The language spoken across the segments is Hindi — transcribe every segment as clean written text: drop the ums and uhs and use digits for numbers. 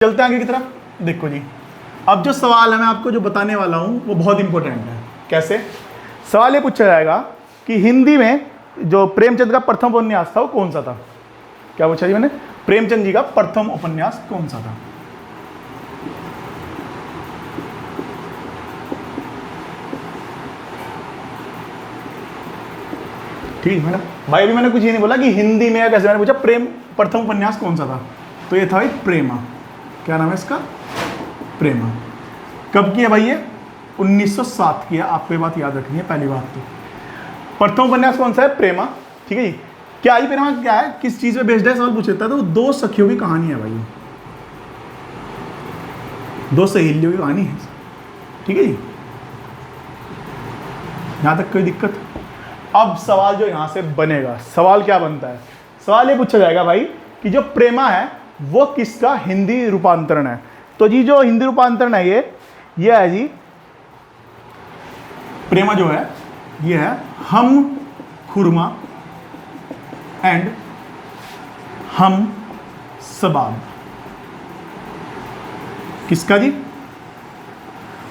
चलते हैं आगे की तरफ। देखो जी, अब जो सवाल है मैं आपको जो बताने वाला हूं वो बहुत इंपॉर्टेंट है। कैसे? सवाल ये पूछा जाएगा कि हिंदी में जो प्रेमचंद का प्रथम उपन्यास था वो कौन सा था। क्या पूछा जी मैंने? प्रेमचंद जी का प्रथम उपन्यास कौन सा था। ठीक है ना भाई, अभी मैंने कुछ ये नहीं बोला कि हिंदी में या कैसे, मैंने पूछा प्रेम प्रथम उपन्यास कौन सा था, तो ये था भाई प्रेमा। क्या नाम है इसका? प्रेमा। कब किया भाई ये? 1907 किया। आपको ये बात याद रखनी है पहली बात तो। प्रथम उपन्यास कौन सा है? प्रेमा। ठीक है जी। क्या ही प्रेमा क्या है, किस चीज पे बेस्ड है, सवाल पूछ लेता है। तो दो सखियों की कहानी है भाई, दो सहेलियों की कहानी है। ठीक है जी, यहां तक कोई दिक्कत? अब सवाल जो यहां से बनेगा, सवाल क्या बनता है? सवाल ये पूछा जाएगा भाई कि जो प्रेमा है वो किसका हिंदी रूपांतरण है। तो जी जो हिंदी रूपांतरण है ये है जी, प्रेमा जो है ये है हम खुरमा एंड हम सबाब। किसका जी?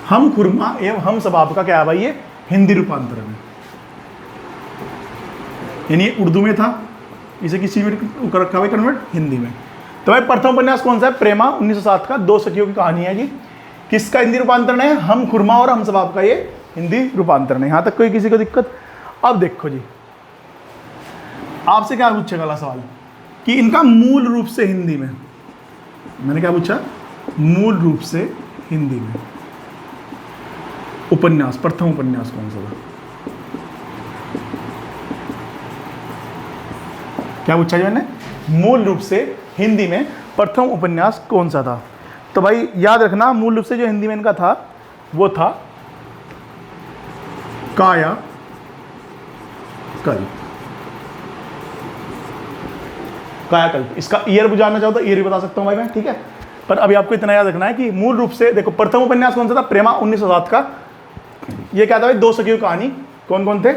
हम खुरमा एवं हम सबाब का क्या है भाई? ये हिंदी रूपांतरण है। यानी उर्दू में था, इसे किसी में कर रखा हुआ कन्वर्ट हिंदी में। तो भाई प्रथम उपन्यास कौन सा है? प्रेमा 1907 का, दो सखियों की कहानी है जी। किसका हिंदी रूपांतरण है? हम खुरमा और हम सबाब का ये हिंदी रूपांतरण है। यहां तक कोई किसी को दिक्कत? अब देखो जी, आपसे क्या पूछेगा अगला सवाल कि इनका मूल रूप से हिंदी में, मैंने क्या पूछा? मूल रूप से हिंदी में उपन्यास, प्रथम उपन्यास कौन सा था? क्या पूछा जी मैंने? मूल रूप से हिंदी में प्रथम उपन्यास कौन सा था? तो भाई याद रखना, मूल रूप से जो हिंदी में इनका था वो था काया कल्प। कायाकल्प। इसका ईयर जानना चाहो तो ईयर भी बता सकता हूं भाई मैं, ठीक है। पर अभी आपको इतना याद रखना है कि मूल रूप से देखो, प्रथम उपन्यास कौन सा था? प्रेमा 1907 का। ये क्या था भाई? दो सखियों की कहानी। कौन कौन थे?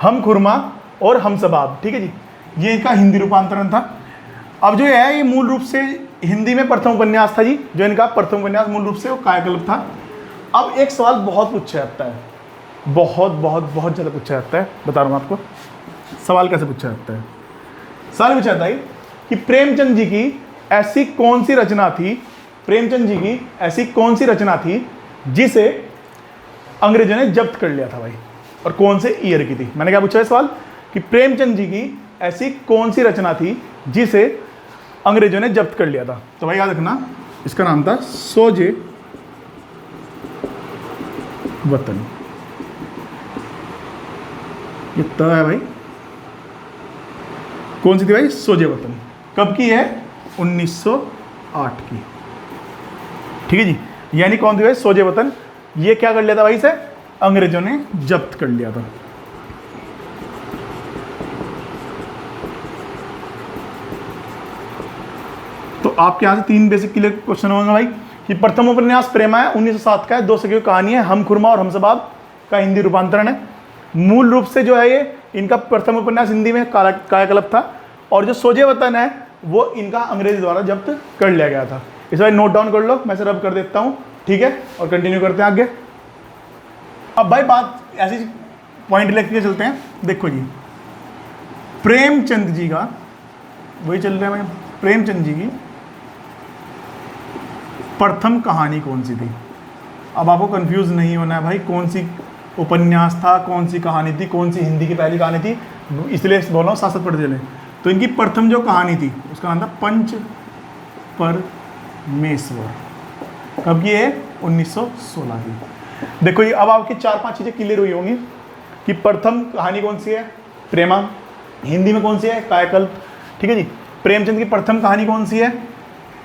हम खुरमा और हम सबाब। ठीक है जी, ये इनका हिंदी रूपांतरण था। अब जो है ये मूल रूप से हिंदी में प्रथम उपन्यास था जी, जो इनका प्रथम उपन्यास मूल रूप से वो कायाकल्प था। अब एक सवाल बहुत पूछा जाता है, बहुत बहुत बहुत ज़्यादा पूछा जाता है, बता रहा हूँ आपको। सवाल कैसे पूछा जाता है? सवाल पूछा जाता है कि प्रेमचंद जी की ऐसी कौन सी रचना थी, प्रेमचंद जी की ऐसी कौन सी रचना थी जिसे अंग्रेजों ने जब्त कर लिया था भाई, और कौन से ईयर की थी। मैंने क्या पूछा है सवाल कि प्रेमचंद जी की ऐसी कौन सी रचना थी जिसे अंग्रेजों ने जब्त कर लिया था। तो भाई याद रखना, इसका नाम था सोजे वतन। ये त है भाई, कौन सी थी भाई? सोजे वतन। कब की है? 1908 की। ठीक है जी, यानी कौन थी भाई? सोजे वतन। ये क्या कर लिया था भाई? इसे अंग्रेजों ने जब्त कर लिया था। तो आपके यहां से तीन बेसिक क्लियर क्वेश्चन होंगे भाई कि प्रथम उपन्यास प्रेमा है, 1907 का है, दो सखियों की कहानी है, हम खुरमा और हम सबाब का हिंदी रूपांतरण है। मूल रूप से जो है ये इनका प्रथम उपन्यास हिंदी में कायाकल्प था, और जो सोजे वतन है वो इनका अंग्रेज द्वारा जब्त कर लिया गया था। इस बार नोट डाउन कर लो, मैं रब कर देता हूं, ठीक है, और कंटिन्यू करते हैं आगे। अब भाई बात ऐसी पॉइंट लेके चलते हैं। देखो जी, प्रेमचंद जी का वही चल रहा है भाई, प्रेमचंद जी की प्रथम कहानी कौन सी थी। अब आपको कंफ्यूज नहीं होना है भाई, कौन सी उपन्यास था, कौन सी कहानी थी, कौन सी हिंदी की पहली कहानी थी, इसलिए बोल रहा हूँ साथ साथ पढ़ते चले। तो इनकी प्रथम जो कहानी थी उसका नाम था पंच परमेश्वर। कब की है? 1916 की। देखो ये अब आपकी 4-5 चीज़ें क्लियर हुई होंगी कि प्रथम कहानी कौन सी है? प्रेमा। हिंदी में कौन सी है? कायाकल्प। ठीक है जी। प्रेमचंद की प्रथम कहानी कौन सी है?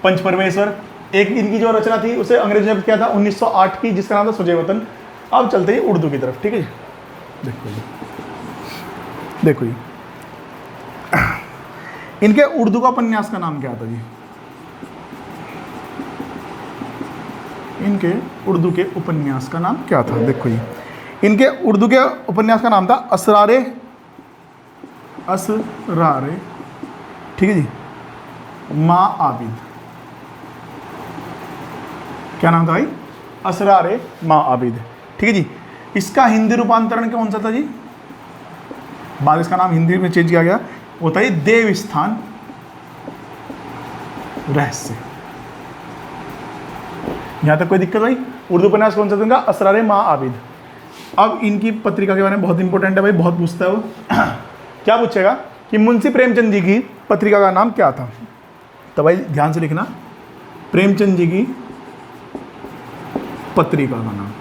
पंच परमेश्वर। एक इनकी जो रचना थी उसे अंग्रेजों ने किया था 1908 की, जिसका नाम था सोजे वतन। अब चलते हैं उर्दू की तरफ। ठीक है जी, देखो जी, देखो जी, इनके उर्दू का उपन्यास का नाम क्या था जी? इनके उर्दू के उपन्यास का नाम क्या था? देखो जी, इनके उर्दू के उपन्यास का नाम था असरारे, असरारे, ठीक है जी, माँ आबिद। क्या नाम था भाई? असरारे माँ आबिद। ठीक है जी। इसका हिंदी रूपांतरण कौन सा था जी? बाद इसका नाम हिंदी में चेंज किया गया, वो था देव स्थान रहस्य। यहां तक कोई दिक्कत भाई? उर्दू उपन्यास कौन सा था इनका? असरारे माँ आबिद। अब इनकी पत्रिका के बारे में बहुत इंपॉर्टेंट है भाई, बहुत पूछता है वो। क्या पूछेगा कि मुंशी प्रेमचंद जी की पत्रिका का नाम क्या था? तो भाई ध्यान से लिखना, प्रेमचंद जी की पत्रिका का नाम,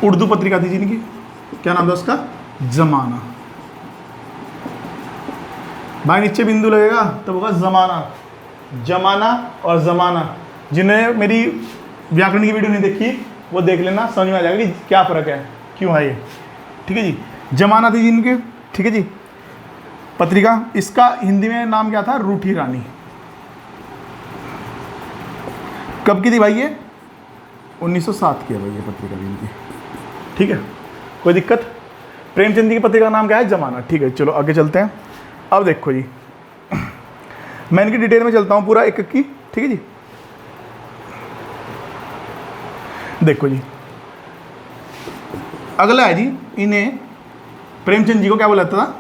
उर्दू पत्रिका थी जिनकी, क्या नाम था उसका? जमाना। भाई नीचे बिंदु लगेगा तो होगा जमाना, जमाना और जमाना। जिन्हें मेरी व्याकरण की वीडियो नहीं देखी वो देख लेना, समझ में आ जाएगा कि क्या फर्क है, क्यों है ये। ठीक है जी। जमाना थी जिनके, ठीक है जी, पत्रिका। इसका हिंदी में नाम क्या था? रूठी रानी। कब की थी भाई ये? 1907 की है भाई ये पत्रिका भी इनकी। ठीक है, कोई दिक्कत? प्रेमचंद जी की पत्रिका का नाम क्या है? जमाना। ठीक है, चलो आगे चलते हैं। अब देखो जी, मैं इनकी डिटेल में चलता हूँ पूरा एक एक की। ठीक है जी। देखो जी, अगला है जी, इन्हें प्रेमचंद जी को क्या बोला जाता था?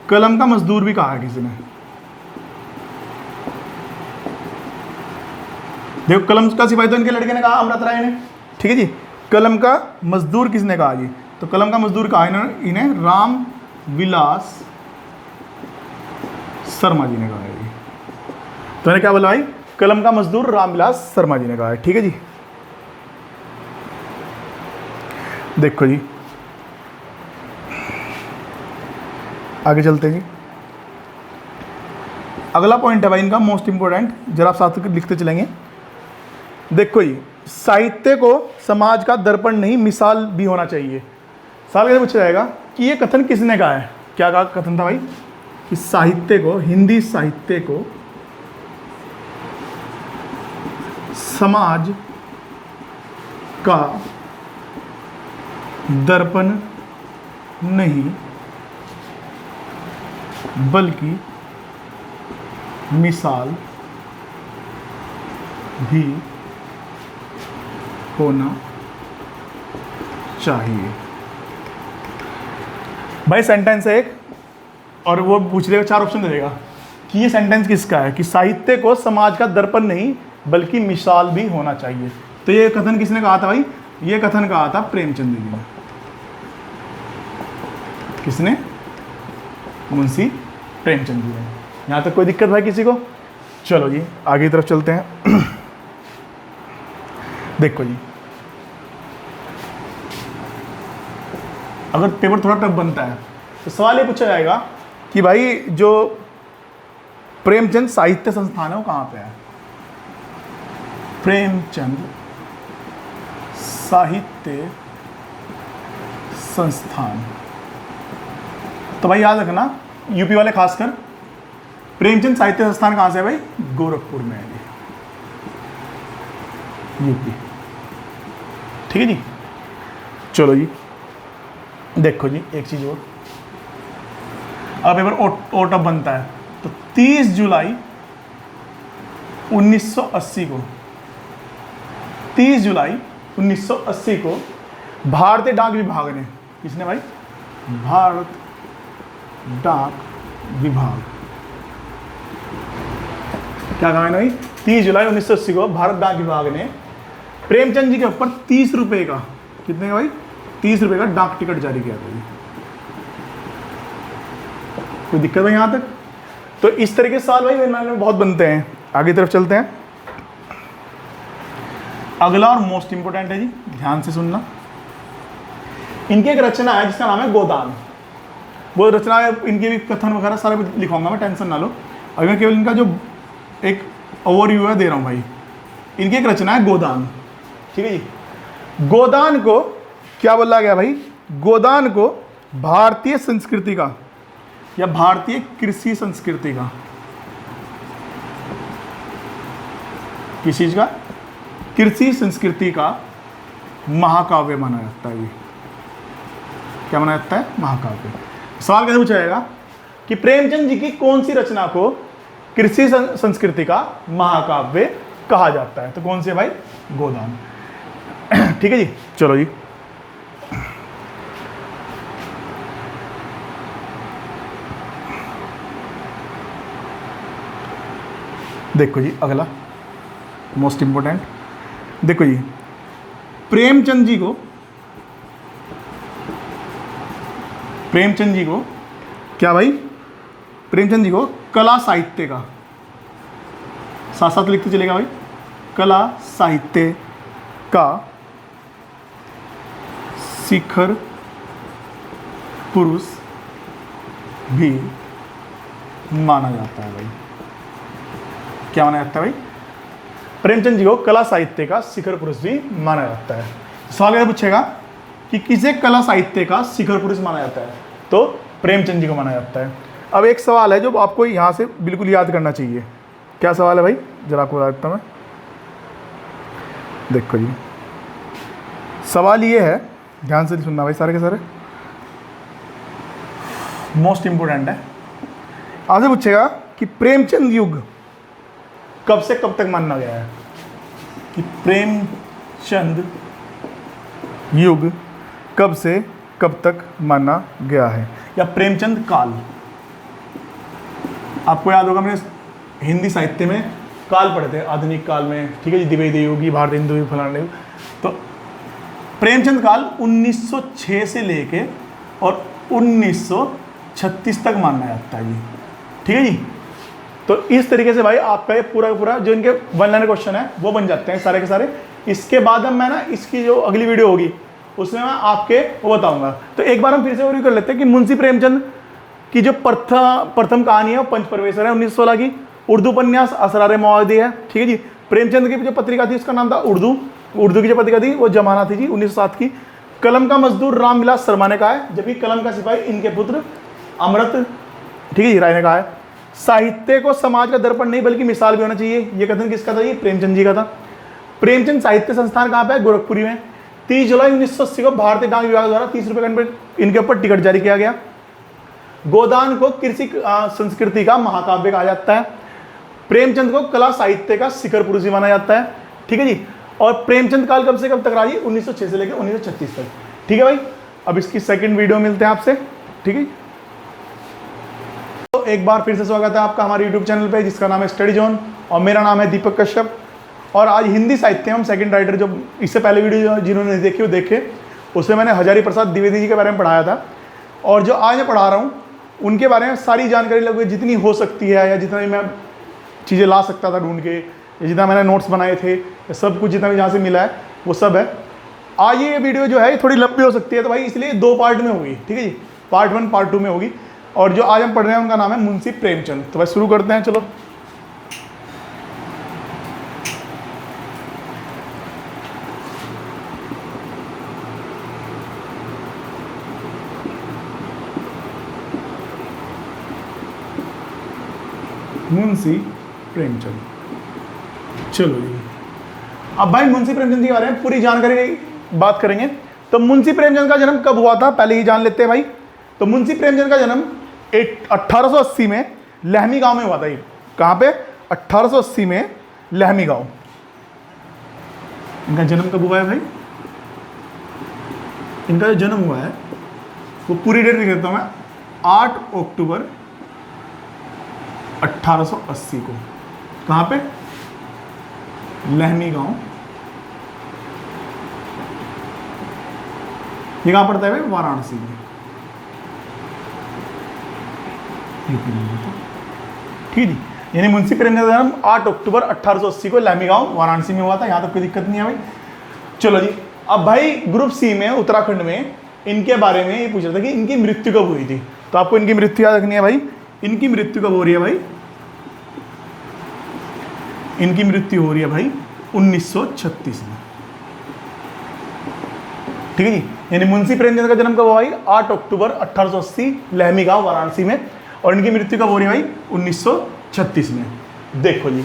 कलम का मजदूर भी कहा है किसी ने। देखो, कलम का सिपाही तो इनके लड़के ने कहा, अमृत राय ने। ठीक है जी। कलम का मजदूर किसने कहा जी? तो कलम का मजदूर कहा इन्हें राम विलास शर्मा जी ने कहा है जी। तो मैंने क्या बोला भाई? कलम का मजदूर रामविलास शर्मा जी ने कहा है। ठीक है जी। देखो जी, आगे चलते हैं जी। अगला पॉइंट है भाई इनका मोस्ट इंपोर्टेंट, जरा आप साथ लिखते चलेंगे। देखो जी, साहित्य को समाज का दर्पण नहीं मिसाल भी होना चाहिए। सवाल कैसे पूछा जाएगा कि ये कथन किसने कहा है? क्या कहा कथन था भाई? कि साहित्य को, हिंदी साहित्य को समाज का दर्पण नहीं बल्कि मिसाल भी होना चाहिए। भाई सेंटेंस है एक, और वो पूछ लेगा, 4 ऑप्शन दे देगा कि ये सेंटेंस किसका है? कि साहित्य को समाज का दर्पण नहीं बल्कि मिसाल भी होना चाहिए। तो ये कथन किसने कहा था भाई? ये कथन कहा था प्रेमचंद जी ने। किसने? मुंशी प्रेमचंद जी ने। यहां तक कोई दिक्कत भाई किसी को? चलो जी आगे की तरफ चलते हैं। देखो जी, अगर पेपर थोड़ा टफ बनता है तो सवाल ये पूछा जाएगा कि भाई जो प्रेमचंद साहित्य संस्थान है वो कहाँ पे है? प्रेमचंद साहित्य संस्थान। तो भाई याद रखना, यूपी वाले खासकर, प्रेमचंद साहित्य संस्थान कहाँ से है भाई? गोरखपुर में है यूपी। ठीक है जी। चलो जी, देखो जी एक चीज और, अब पेपर और टफ बनता है तो 30 जुलाई 1980 को, 30 जुलाई 1980 को भारतीय डाक विभाग ने, किसने भाई? भारत डाक विभाग। क्या कहा है भाई? 30 जुलाई 1980 को भारत डाक विभाग ने प्रेमचंद जी के ऊपर 30 रुपए का, कितने का भाई? 30 रुपए का डाक टिकट जारी किया था। कोई दिक्कत है यहां तक? तो इस तरीके से सवाल भाई में बहुत बनते हैं। आगे तरफ चलते हैं। अगला और मोस्ट इंपोर्टेंट है जी, ध्यान से सुनना। इनकी एक रचना है जिसका नाम है गोदान। वो रचना है, इनके भी कथन वगैरह सारा लिखवाऊंगा मैं, टेंशन ना लो। अभी मैं केवल इनका जो एक ओवरव्यू है दे रहा हूं भाई। इनकी एक रचना है गोदान। ठीक है जी। गोदान को क्या बोला गया भाई? गोदान को भारतीय संस्कृति का या भारतीय कृषि संस्कृति का, किस चीज का? कृषि संस्कृति का महाकाव्य माना जाता है। क्या माना जाता है? महाकाव्य। सवाल कैसे पूछा जाएगा कि प्रेमचंद जी की कौन सी रचना को कृषि संस्कृति का महाकाव्य कहा जाता है। तो कौन से भाई? गोदान। ठीक है जी, चलो जी। देखो जी अगला मोस्ट इंपोर्टेंट, देखो जी प्रेमचंद जी को क्या भाई? प्रेमचंद जी को कला साहित्य का, साथ साथ लिखते चलेगा भाई, कला साहित्य का शिखर पुरुष भी माना जाता है भाई। क्या माना जाता है भाई? प्रेमचंद जी को कला साहित्य का शिखर पुरुष भी माना जाता है। सवाल यह पूछेगा कि किसे कला साहित्य का शिखर पुरुष माना जाता है? तो प्रेमचंद जी को माना जाता है। अब एक सवाल है जो आपको यहाँ से बिल्कुल याद करना चाहिए। क्या सवाल है भाई? जरा आपको बता देता हूँ मैं। देखो जी सवाल ये है, ध्यान से सुनना भाई सारे के सारे, मोस्ट इंपोर्टेंट है। आपसे पूछेगा कि प्रेमचंद युग कब से कब तक माना गया है? कि प्रेमचंद युग कब से कब तक माना गया है, या प्रेमचंद काल। आपको याद होगा मैंने हिंदी साहित्य में काल पढ़े थे, आधुनिक काल में, ठीक है जी, द्विवेदी युग, भारत हिंदू युग, फलाना युग। तो प्रेमचंद काल 1906 से लेके और 1936 तक माना जाता है जी। ठीक है जी। तो इस तरीके से भाई आपका ये पूरा पूरा जो इनके वन लाइनर क्वेश्चन है वो बन जाते हैं सारे के सारे। इसके बाद अब मैं ना इसकी जो अगली वीडियो होगी उसमें मैं आपके वो बताऊंगा। तो एक बार हम फिर से और कर लेते हैं कि मुंशी प्रेमचंद की जो प्रथम कहानी है वो पंचपरमेश्वर है 1916 की। उर्दू उपन्यास असरार मवादी है। ठीक है जी। प्रेमचंद की जो पत्रिका थी उसका नाम था उर्दू की जो पत्रिका थी वो जमाना थी जी 1907 की। कलम का मजदूर रामविलास शर्मा ने कहा है, जबकि कलम का सिपाही इनके पुत्र अमृत, ठीक है जी, राय ने कहा है। साहित्य को समाज का दर्पण नहीं बल्कि मिसाल भी होना चाहिए, ये कथन किसका था? ये प्रेमचंद जी का था। प्रेमचंद साहित्य संस्थान कहाँ पे है? गोरखपुरी में। 30 जुलाई 1980 को भारतीय डाक विभाग द्वारा 30 रुपये इनके ऊपर टिकट जारी किया गया। गोदान को कृषि संस्कृति का महाकाव्य कहा जाता है। प्रेमचंद को कला साहित्य का शिखर पुरुष भी माना जाता है। ठीक है जी। और प्रेमचंद काल कब से कब तक रहा जी? 1906 से लेकर 1936 तक। ठीक है भाई। अब इसकी सेकंड वीडियो मिलते हैं आपसे। ठीक है। तो एक बार फिर से स्वागत है आपका हमारे यूट्यूब चैनल पे जिसका नाम है स्टडी जोन, और मेरा नाम है दीपक कश्यप। और आज हिंदी साहित्य में हम सेकंड राइटर, जो इससे पहले वीडियो जिन्होंने नहीं देखी वो देखे, उसमें मैंने हजारी प्रसाद द्विवेदी जी के बारे में पढ़ाया था। और जो आज मैं पढ़ा रहा हूँ उनके बारे में सारी जानकारी लगभग जितनी हो सकती है, या जितना भी मैं चीज़ें ला सकता था ढूंढ के, या जितना मैंने नोट्स बनाए थे, या सब कुछ जितना भी जहाँ से मिला है वो सब है। आज ये वीडियो जो है थोड़ी लंबी हो सकती है, तो भाई इसलिए 2 पार्ट में होगी। ठीक है जी। पार्ट 1 पार्ट 2 में होगी। और जो आज हम पढ़ रहे हैं उनका नाम है मुंशी प्रेमचंद। तो भाई शुरू करते हैं, चलो। मुंशी प्रेमचंद, चलो जी। अब भाई मुंशी प्रेमचंद के बारे में पूरी जानकारी बात करेंगे। तो मुंशी प्रेमचंद का जन्म कब हुआ था पहले ही जान लेते हैं भाई। तो मुंशी प्रेमचंद का जन्म 1880 में लहमी गांव में हुआ था। ये कहाँ पे? 1880 में लहमी गांव। इनका जन्म कब हुआ है भाई? इनका जो जन्म हुआ है वो पूरी डेट लिख देता हूँ मैं, 8 अक्टूबर 1880 को। कहाँ पे? लहमी गांव। ये कहाँ पड़ता है भाई? वाराणसी में। ठीक है। यानी मुंशी प्रेमचंद का जन्म 8 अक्टूबर 1880 को लहमी गांव वाराणसी में हुआ था। यहाँ तक कोई दिक्कत नहीं है भाई। चलो जी। अब भाई ग्रुप सी में उत्तराखंड में इनके बारे में ये पूछ रहा था कि इनकी मृत्यु कब हुई थी। तो आपको इनकी मृत्यु याद रखनी है भाई। इनकी मृत्यु कब हो रही है भाई? इनकी मृत्यु हो रही है भाई 1936 में। ठीक है जी। यानी मुंशी प्रेमचंद का जन्म कब हुआ भाई? 8 अक्टूबर 1880 लहमी गांव वाराणसी में। और इनकी मृत्यु कब हो रही है भाई? 1936 में। देखो जी।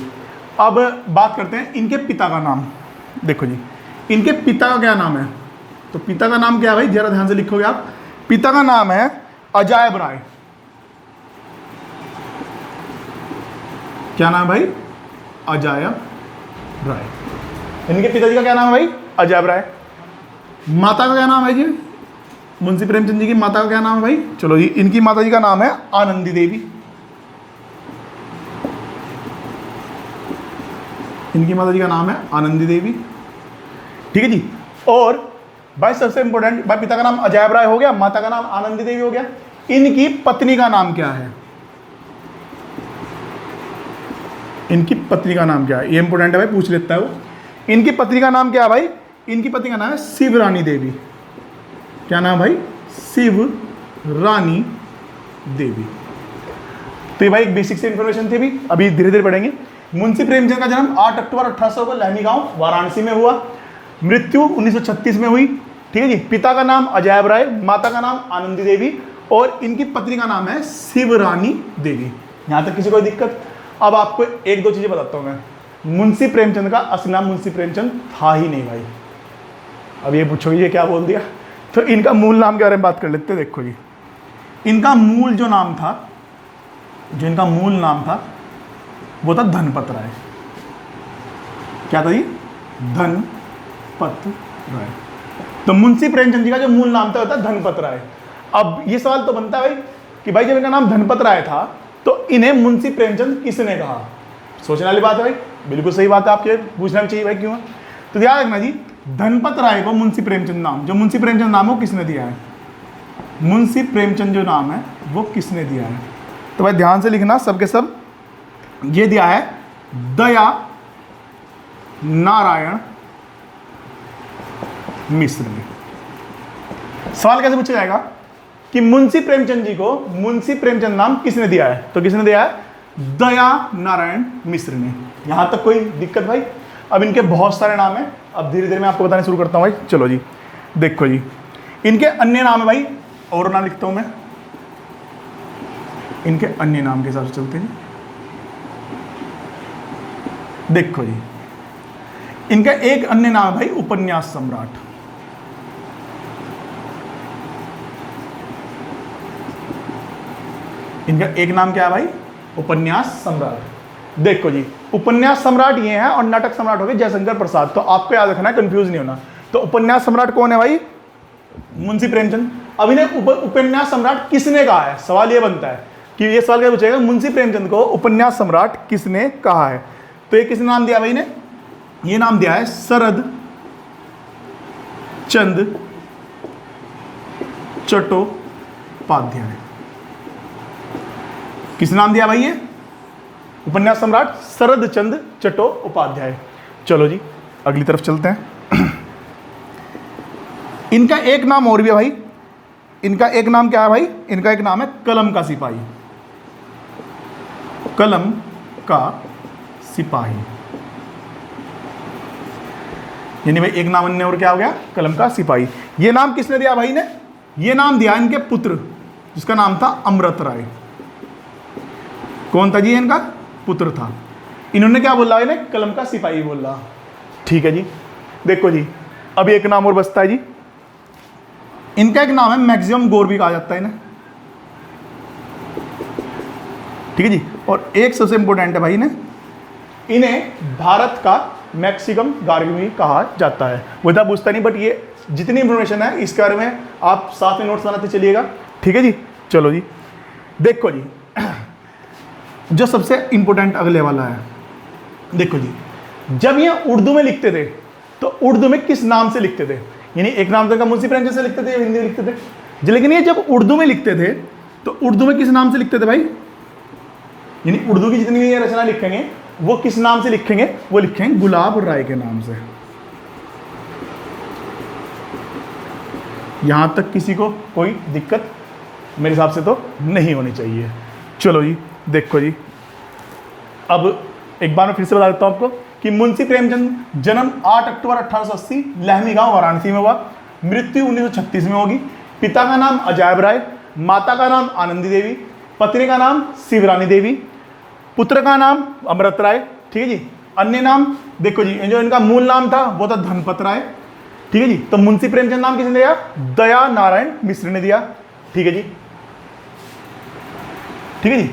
अब बात करते हैं इनके पिता का नाम। देखो जी, इनके पिता का क्या नाम है? तो पिता का नाम क्या है भाई? जरा ध्यान से लिखोगे आप। पिता का नाम है अजायब राय। क्या नाम है भाई? अजायब राय। इनके पिताजी का क्या नाम है भाई? अजायब राय। माता का क्या नाम है जी? मुंशी प्रेमचंद जी की माता का क्या नाम है भाई? चलो जी, इनकी माता जी का नाम है आनंदी देवी। इनकी माता जी का नाम है आनंदी देवी, ठीक है जी। और भाई सबसे इंपॉर्टेंट, भाई पिता का नाम अजायब राय हो गया, माता का नाम आनंदी देवी हो गया, इनकी पत्नी का नाम क्या है? इनकी पत्नी का नाम क्या है? ये इंपॉर्टेंट है भाई, पूछ लेता है वो। इनकी पत्नी का नाम क्या है भाई? इनकी पत्नी का नाम है शिवरानी देवी। क्या नाम भाई? शिवरानी देवी। तो ये भाई एक बेसिक से इंफॉर्मेशन थी, अभी धीरे धीरे पढ़ेंगे। मुंशी प्रेमचंद का जन्म 8 अक्टूबर 1800 को लहमी गांव वाराणसी में हुआ। मृत्यु 1936 में हुई, ठीक है जी। पिता का नाम अजायब राय, माता का नाम आनंदी देवी और इनकी पत्नी का नाम है शिवरानी देवी। यहां तक किसी को दिक्कत? अब आपको एक दो चीजें बताता हूं मैं। मुंशी प्रेमचंद का असली नाम मुंशी प्रेमचंद था ही नहीं भाई। अब ये पूछोगे ये क्या बोल दिया, तो इनका मूल नाम के बारे में बात कर लेते हैं। देखो जी, इनका मूल जो नाम था, जो इनका मूल नाम था वो था धनपत राय। क्या था जी? धनपत राय। तो मुंशी प्रेमचंद जी का जो मूल नाम था वो था धनपत राय। अब ये सवाल तो बनता है भाई कि भाई जब इनका नाम धनपत राय था तो इन्हें मुंशी प्रेमचंद किसने कहा? सोचने वाली बात है भाई, बिल्कुल सही बात है, आपके पूछना भी चाहिए भाई क्यों है। तो याद रखना जी, धनपत राय को मुंशी प्रेमचंद नाम, जो मुंशी प्रेमचंद नाम है वो किसने दिया है? मुंशी प्रेमचंद जो नाम है वो किसने दिया है? तो भाई ध्यान से लिखना सबके सब, ये दिया है दया नारायण मिश्र ने। सवाल कैसे पूछा जाएगा कि मुंशी प्रेमचंद जी को मुंशी प्रेमचंद नाम किसने दिया है? तो किसने दिया है? दया नारायण मिश्र ने। यहां तक कोई दिक्कत भाई? अब इनके बहुत सारे नाम हैं, अब धीरे धीरे मैं आपको बताने शुरू करता हूं भाई। चलो जी, देखो जी, इनके अन्य नाम है भाई, और नाम लिखता हूं मैं, इनके अन्य नाम के हिसाब से चलते हैं। देखो जी, इनका एक अन्य नाम है भाई उपन्यास सम्राट। इनका एक नाम क्या है भाई? उपन्यास सम्राट। देखो जी, उपन्यास सम्राट ये है और नाटक सम्राट हो गए जयशंकर प्रसाद। तो आपको याद रखना है, कंफ्यूज नहीं होना। तो उपन्यास सम्राट कौन है भाई? मुंशी प्रेमचंद। अब इन्हें उपन्यास सम्राट किसने कहा है? सवाल ये बनता है कि ये सवाल क्या पूछेगा, मुंशी प्रेमचंद को उपन्यास सम्राट किसने कहा है? तो ये किसने नाम दिया भाई ने? ये नाम दिया है शरद चंद चट्टोपाध्याय। किस नाम दिया भाई? ये उपन्यास सम्राट शरद चंद चट्टोपाध्याय। चलो जी, अगली तरफ चलते हैं। इनका एक नाम और भी है भाई। इनका एक नाम क्या है भाई? इनका एक नाम है कलम का सिपाही। कलम का सिपाही, यानी भाई एक नाम अन्य और क्या हो गया? कलम का सिपाही। ये नाम किसने दिया भाई ने? ये नाम दिया इनके पुत्र, जिसका नाम था अमृत राय। कौन था जी? इनका पुत्र था। इन्होंने क्या बोला? इन्हें कलम का सिपाही बोला। ठीक है जी। देखो जी, अब एक नाम और बचता है जी। इनका एक नाम है मैक्सिमम गौर भी कहा जाता है इन्हें, ठीक है जी। और एक सबसे इंपॉर्टेंट है भाई, इन्हें भारत का मैक्सिकम गार्गी भी कहा जाता है। वो इतना पूछता नहीं, बट ये जितनी इंफॉर्मेशन है इसके बारे में आप साथ में नोट्स बनाते चलिएगा, ठीक है जी। चलो जी, देखो जी, जो सबसे इंपॉर्टेंट अगले वाला है, देखो जी, जब ये उर्दू में लिखते थे तो उर्दू में किस नाम से लिखते थे? यानी एक नाम तो मुंशी प्रेमचंद से लिखते थे, हिंदी में लिखते थे, लेकिन ये जब उर्दू में लिखते थे तो उर्दू में किस नाम से लिखते थे भाई? यानी उर्दू की जितनी भी ये रचना लिखेंगे वो किस नाम से लिखेंगे? वो लिखेंगे गुलाब राय के नाम से। यहां तक किसी को कोई दिक्कत मेरे हिसाब से तो नहीं होनी चाहिए। चलो जी, देखो जी, अब एक बार मैं फिर से बता देता हूं आपको कि मुंशी प्रेमचंद जन्म 8 अक्टूबर 1880 लहमी गांव वाराणसी में हुआ। मृत्यु 1936 में होगी। पिता का नाम अजायब राय, माता का नाम आनंदी देवी, पत्नी का नाम शिवरानी देवी, पुत्र का नाम अमृत राय, ठीक है जी। अन्य नाम देखो जी, जो इनका मूल नाम था वो था धनपत राय, ठीक है जी। तो मुंशी प्रेमचंद नाम किसने दिया? दया नारायण मिश्र ने दिया, ठीक है जी, ठीक है जी।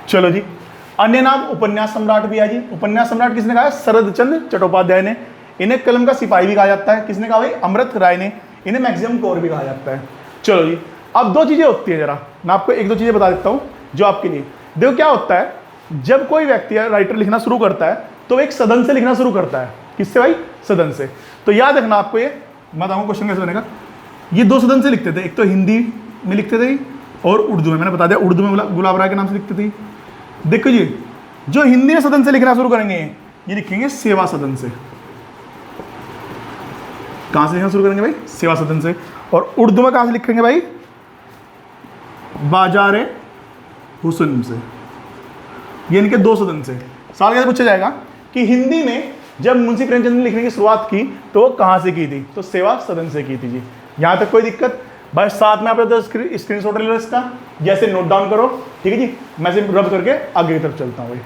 चलो जी, अन्य नाम उपन्यास सम्राट भी है जी। उपन्यास सम्राट किसने कहा है? शरद चंद्र चट्टोपाध्याय ने। इन्हें कलम का सिपाही भी कहा जाता है। किसने कहा भाई? अमृत राय ने। इन्हें मैक्सिमम कोर भी कहा जाता है। चलो जी, अब दो चीजें होती है, जरा मैं आपको एक दो चीजें बता देता हूं जो आपके लिए। देखो क्या होता है, जब कोई व्यक्ति राइटर लिखना शुरू करता है तो एक सदन से लिखना शुरू करता है। किससे भाई? सदन से। तो याद रखना आपको, ये मैं बताऊंगा क्वेश्चन कैसे बनेगा। ये दो सदन से लिखते थे, एक तो हिंदी में लिखते थे और उर्दू में। मैंने बता दिया, उर्दू में गुलाब राय के नाम से लिखते थे। देखो जी, जो हिंदी में सदन से लिखना शुरू करेंगे ये लिखेंगे सेवा सदन से। कहां से लिखना शुरू करेंगे भाई? सेवा सदन से। और उर्दू में कहां से लिखेंगे भाई? बाजारे हुस्न से। ये इनके दो सदन से। सवाल कैसे पूछा जाएगा कि हिंदी में जब मुंशी प्रेमचंद ने लिखने की शुरुआत की तो वो कहां से की थी? तो सेवा सदन से की थी जी। यहां तक कोई दिक्कत? भाई साथ में आप स्क्रीन शॉट ले लो इसका, जैसे नोट डाउन करो, ठीक है जी। मैं सिर्फ रब करके आगे की तरफ चलता हूँ भाई।